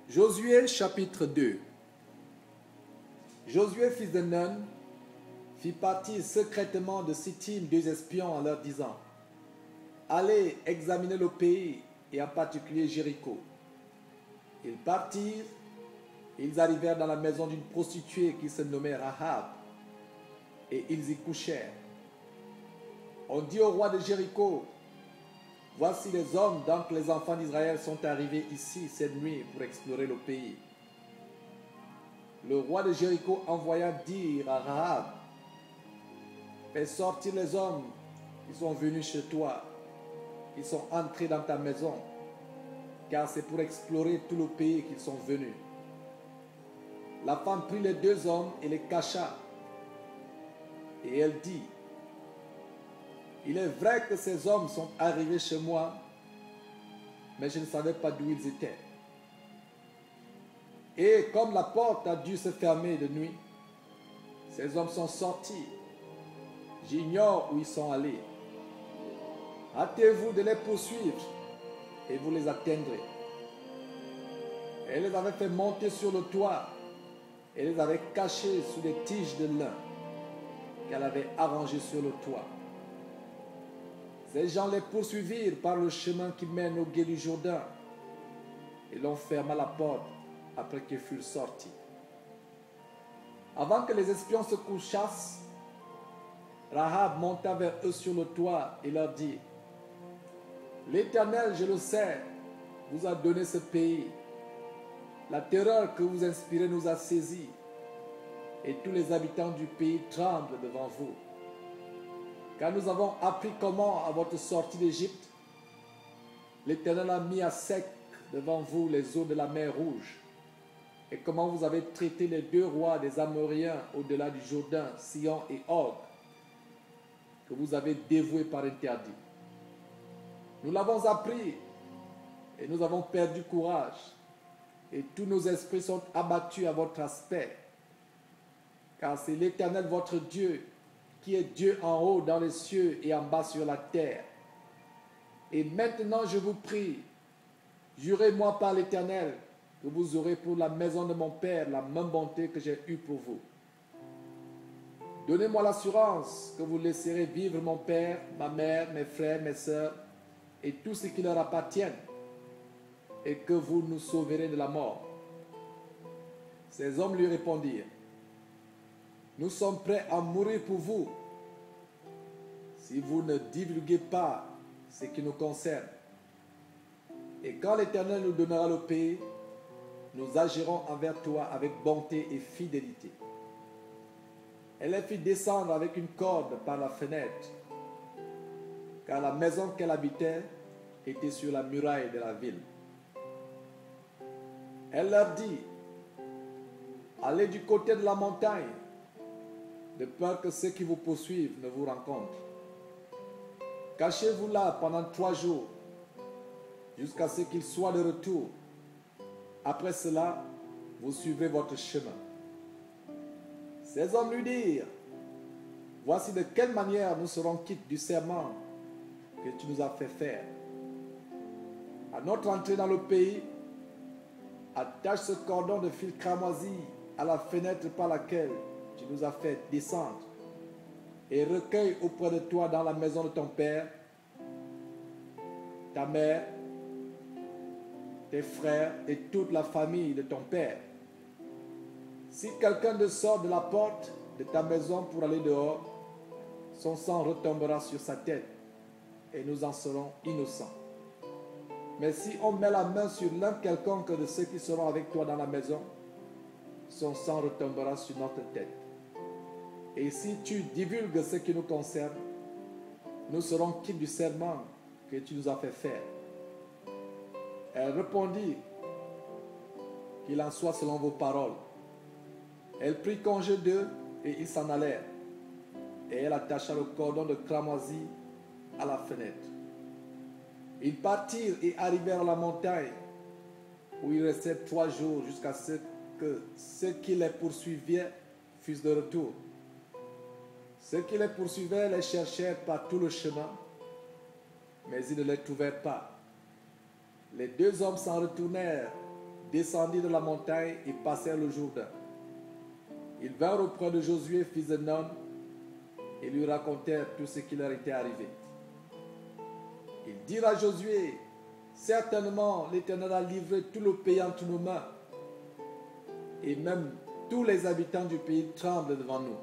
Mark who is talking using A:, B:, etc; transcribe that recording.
A: Josué chapitre 2. Josué, fils de Nun, fit partir secrètement de Sittim 2 espions en leur disant: allez examiner le pays et en particulier Jéricho. Ils partirent, ils arrivèrent dans la maison d'une prostituée qui se nommait Rahab, et ils y couchèrent. On dit au roi de Jéricho: voici les hommes, donc les enfants d'Israël sont arrivés ici cette nuit pour explorer le pays. Le roi de Jéricho envoya dire à Rahab: fais sortir les hommes qui sont venus chez toi, ils sont entrés dans ta maison, car c'est pour explorer tout le pays qu'ils sont venus. La femme prit les 2 hommes et les cacha, et elle dit: il est vrai que ces hommes sont arrivés chez moi, mais je ne savais pas d'où ils étaient. Et comme la porte a dû se fermer de nuit, ces hommes sont sortis. J'ignore où ils sont allés. Hâtez-vous de les poursuivre et vous les atteindrez. Elle les avait fait monter sur le toit et les avait cachés sous des tiges de lin qu'elle avait arrangées sur le toit. Ces gens les poursuivirent par le chemin qui mène au gué du Jourdain et l'on ferma la porte après qu'ils furent sortis. Avant que les espions se couchassent, Rahab monta vers eux sur le toit et leur dit: l'Éternel, je le sais, vous a donné ce pays. La terreur que vous inspirez nous a saisis, et tous les habitants du pays tremblent devant vous. Car nous avons appris comment, à votre sortie d'Égypte, l'Éternel a mis à sec devant vous les eaux de la mer Rouge, et comment vous avez traité les 2 rois des Amoréens au-delà du Jourdain, Sihon et Og, que vous avez dévoués par interdit. Nous l'avons appris, et nous avons perdu courage, et tous nos esprits sont abattus à votre aspect, car c'est l'Éternel votre Dieu, qui est Dieu en haut dans les cieux et en bas sur la terre. Et maintenant je vous prie, jurez-moi par l'Éternel que vous aurez pour la maison de mon Père la même bonté que j'ai eue pour vous. Donnez-moi l'assurance que vous laisserez vivre mon père, ma mère, mes frères, mes sœurs et tout ce qui leur appartient, et que vous nous sauverez de la mort. Ces hommes lui répondirent: nous sommes prêts à mourir pour vous, si vous ne divulguez pas ce qui nous concerne. Et quand l'Éternel nous donnera le pays, nous agirons envers toi avec bonté et fidélité. Elle les fit descendre avec une corde par la fenêtre, car la maison qu'elle habitait était sur la muraille de la ville. Elle leur dit: allez du côté de la montagne, de peur que ceux qui vous poursuivent ne vous rencontrent. Cachez-vous là pendant 3 jours, jusqu'à ce qu'ils soient de retour. Après cela, vous suivez votre chemin. Ces hommes lui dirent: voici de quelle manière nous serons quittes du serment que tu nous as fait faire. À notre entrée dans le pays, attache ce cordon de fil cramoisi à la fenêtre par laquelle tu nous as fait descendre, et recueille auprès de toi dans la maison de ton père ta mère, tes frères et toute la famille de ton père. Si quelqu'un te sort de la porte de ta maison pour aller dehors, son sang retombera sur sa tête et nous en serons innocents. Mais si on met la main sur l'un quelconque de ceux qui seront avec toi dans la maison, son sang retombera sur notre tête. Et si tu divulgues ce qui nous concerne, nous serons quittes du serment que tu nous as fait faire. Elle répondit: qu'il en soit selon vos paroles. Elle prit congé d'eux et ils s'en allèrent. Et elle attacha le cordon de cramoisi à la fenêtre. Ils partirent et arrivèrent à la montagne, où ils restèrent 3 jours jusqu'à ce que ceux qui les poursuivaient fussent de retour. Ceux qui les poursuivaient les cherchèrent par tout le chemin, mais ils ne les trouvèrent pas. Les 2 hommes s'en retournèrent descendirent de la montagne et passèrent le Jourdain. Ils vinrent auprès de Josué, fils de Nun, et lui racontèrent tout ce qui leur était arrivé. Ils dirent à Josué, certainement l'Éternel a livré tout le pays entre nos mains, et même tous les habitants du pays tremblent devant nous.